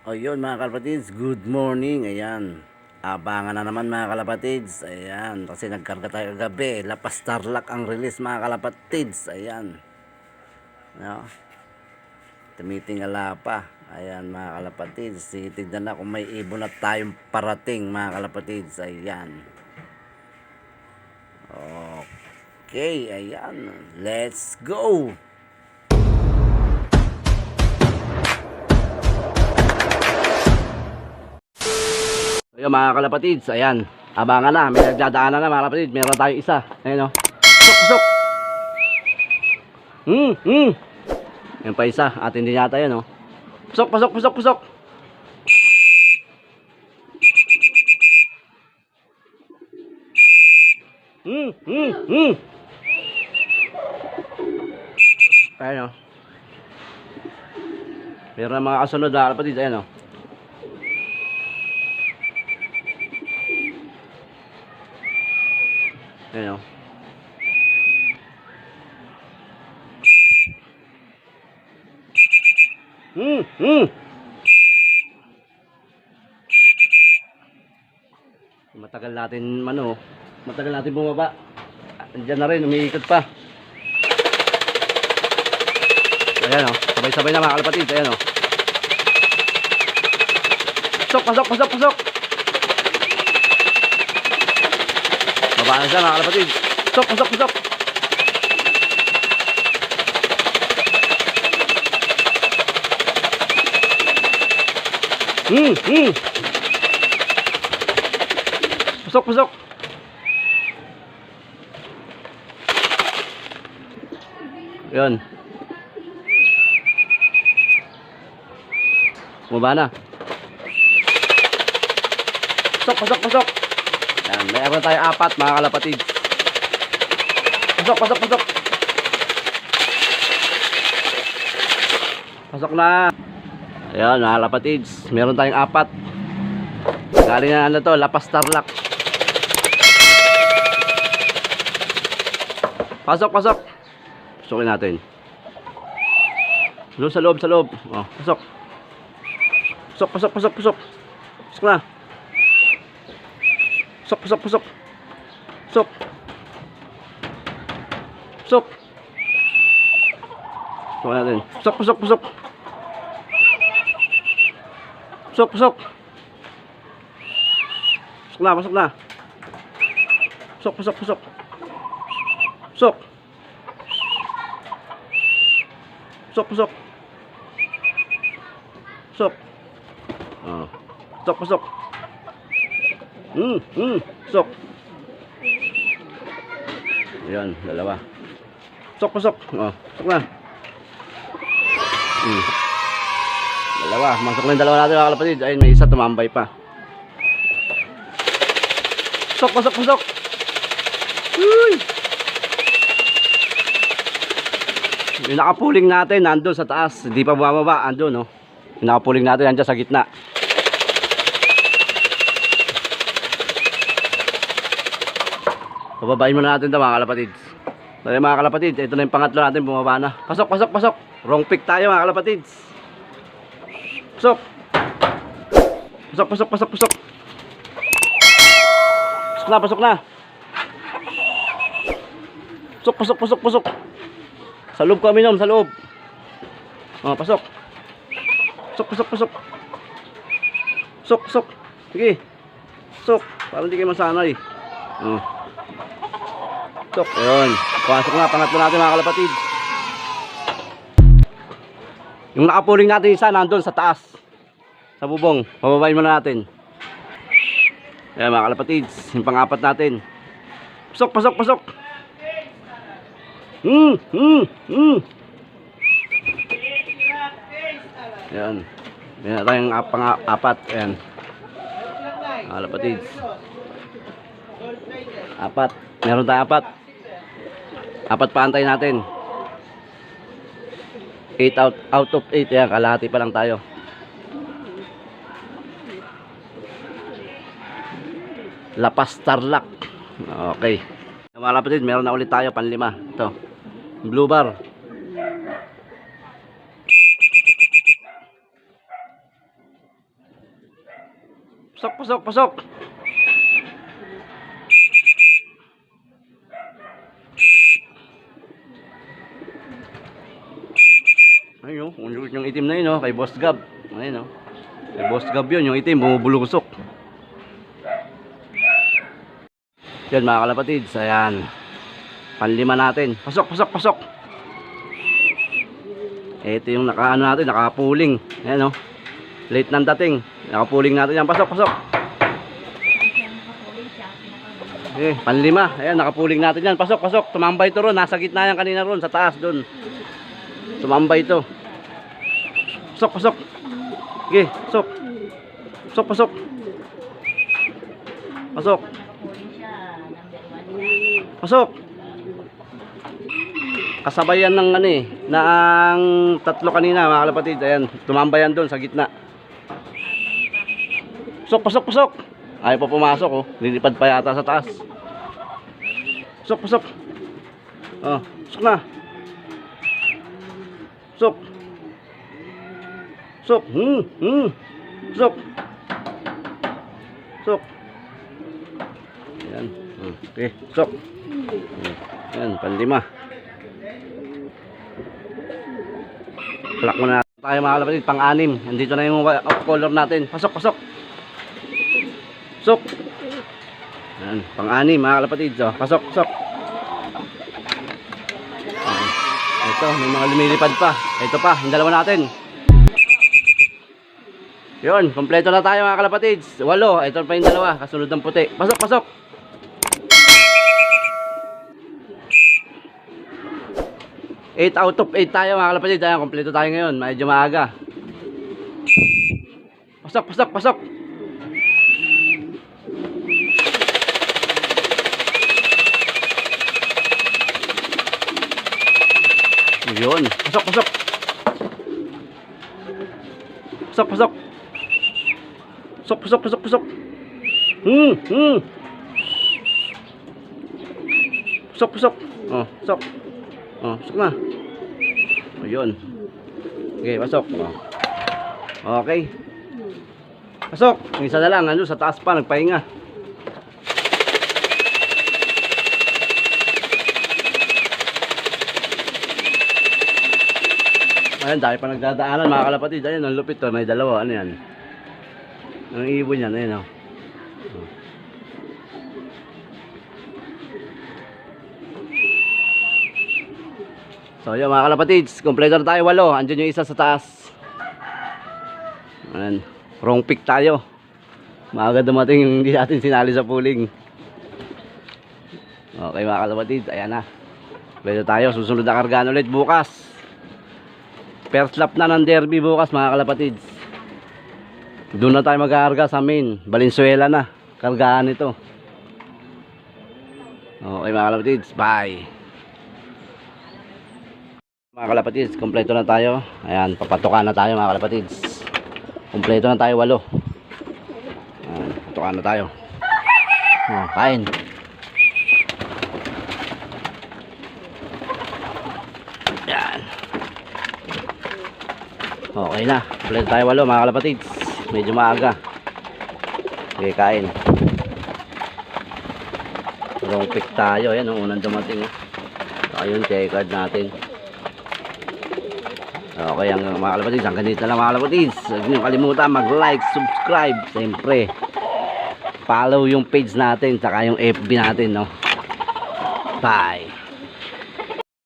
O yun mga kalapatids, good morning. Ayan, abangan na naman mga kalapatids. Ayan, kasi nagkarga tayo kagabi. Lapas Tarlac ang release mga kalapatids. Ayan, no? Tumitingala pa. Ayan mga kalapatids, titignan na kung may ibon na tayong parating mga kalapatids. Ayan, okay, ayan, let's go. Ayun mga kalapatids, ayan, abangan na, may nagdadaanan na mga kalapatids. Meron tayong isa, ayan o, pusok, pusok. Yan pa isa, atin din yata yan o. Pusok, pusok, pusok, pusok. Ayan o. Meron na mga kasunod mga kalapatids, ayan o. Ayan o. Matagal natin matagal natin bumaba. Andiyan na rin, umiikot pa. Ayan o, sabay-sabay na mga kalapatids, ayan o. Pasok, pasok, pasok, pasok. Baba na siya mga kalapatids. Pasok, pasok, pasok. Pasok, pasok. Yun. Bumaba na. Pasok, pasok, pasok. Yan, mayroon tayo apat mga kalapatids. Pasok, pasok, pasok. Pasok na. Ayan mga kalapatids, meron tayong apat. Galing na to, Lapas Tarlac. Pasok, pasok. Pasukin natin. Doon sa loob, sa loob. Oh, pasok. Pasok, pasok, pasok, pasok. Pasok na. Pasok, pasok, pasok. Pasok. Pasok. Pasukin natin. Pasok, pasok, pasok. Pasok, pasok. Pasok na, pasok na. Pasok, pasok, pasok. Pasok. Pasok, pasok. Pasok. Oh. Pasok, pasok. Pasok. Ayan, dalawa. Pasok, pasok. Oh, pasok na. Dalawa, masok na yung dalawa natin mga kalapatids. Ayun, may isa tumambay pa. Pasok, pasok, pasok. Uy! Yung nakapuling natin nandun sa taas, hindi pa bumababa, andun no. Yung nakapuling natin nandun sa gitna. Pababain muna natin ito mga kalapatids. Dahil mga kalapatids, ito na yung pangatlo natin, bumaba na. Pasok, pasok, pasok. Wrong pick tayo mga kalapatids. Pasok. Pasok, pasok, pasok, pasok. Pasok na, pasok na. Pasok, pasok, pasok, pasok. Sa loob kami nom, sa loob. Oh, pasok. Pasok, pasok, pasok. Pasok, pasok. Sige. Pasok. Para hindi kayo masanay. Oh. Pasok. Ayun. Pasok na, pangatlo natin mga kalapatids. Yung nakapuling natin isa, nandun sa taas. Sa bubong. Pababain muna natin. Ayan mga kalapatids. Yung pangapat natin. Pasok, pasok, pasok. Ayan. Ayan tayong pang-apat. Ayan. Kalapatids. Apat. Meron tayong apat. Apat pa antay natin. 8 out of 8. Ayan, kalahati pa lang tayo. Lapas Tarlac. Okay. Mga kalapatids, meron na ulit tayo panlima. Ito. Blue bar. Pasok, pasok, pasok. Ayun, yung itim na yun, oh, kay Boss Gab. Ayun, oh. Kay Boss Gab yun, yung itim, bumubulusok. Yan mga kalapatids, ayan. Panlima natin. Pasok, pasok, pasok. Ito yung nakaano natin, nakapuling. Ayan, oh. Late nang dating. Nakapuling natin yan. Pasok, pasok. Panlima. Ayan, nakapuling natin yan. Pasok, pasok. Tumambay to ron. Nasa gitna yan kanina ron. Sa taas doon. Tumambay to. Pasok, pasok. Sige, pasok. Pasok, pasok. Pasok. Pasok. Kasabayan ng ano eh, ng tatlo kanina mga kalapatid. Ayan, tumambayan doon sa gitna. Pasok, pasok, pasok. Ayaw pa pumasok, oh. Lilipad pa yata sa taas. Pasok, pasok. Oh, pasok na. Pasok. Pasok. Pasok. Pasok. Ayan. Okay, pasok. Ayan, panlima. Plak muna tayo mga kalapatid, pang-anim. Andito na yung color natin. Pasok, pasok. Pasok. Ayan, pang-anim mga kalapatid. So, pasok, pasok. Ito, may mga lumilipad pa. Ito pa, yung dalawa natin. Yun, kompleto na tayo mga kalapatids. 8, ito pa yung dalawa, kasunod ng puti. Pasok, pasok. 8 out of 8 tayo mga kalapatids. Ayan, kompleto tayo ngayon. Medyo maaga. Pasok, pasok, pasok. Yun, pasok, pasok. Pasok, pasok. Pasok, pasok, pasok, pasok. Pasok, pasok. Oh, pasok. Oh, pasok na. Ayun. Okay, pasok. Oh. Okay. Pasok. Yung isa na lang, ano, sa taas pa, nagpahinga. Ayan, dahil pa nagdadaanan mga kalapatid. Ayan, ang lupit to. May dalawa. Ano yan? Ang ibon yan. Ayan, oh. So, yun mga kalapatids. Kompleto na tayo 8. Andiyan yung isa sa taas. Ayan. Wrong pick tayo. Maaga dumating yung hindi natin sinali sa pooling. Okay mga kalapatids. Ayan na. Kompleto tayo. Susunod na kargaan ulit bukas. First lap na ng derby bukas mga kalapatids. Doon na tayo mag-aarga sa main. Valenzuela na. Kargaan ito. Okay mga kalapatids. Bye. Mga kalapatids, kompleto na tayo. Ayan, papatukan na tayo mga kalapatids. Kompleto na tayo 8. Ayan, papatukan na tayo. Oh, kain. Ayan. Okay na, kompleto tayo 8 mga kalapatids. Medyo maaga. Okay, kain. Wrong pick tayo. Ayan, unang dumating. Ayun, check card natin. Okay, ang mga kalapatids, hanggang dito na lang mga kalapatids. Huwag niyo kalimutan mag-like, subscribe. Siyempre, follow yung page natin, saka yung FB natin, no? Bye.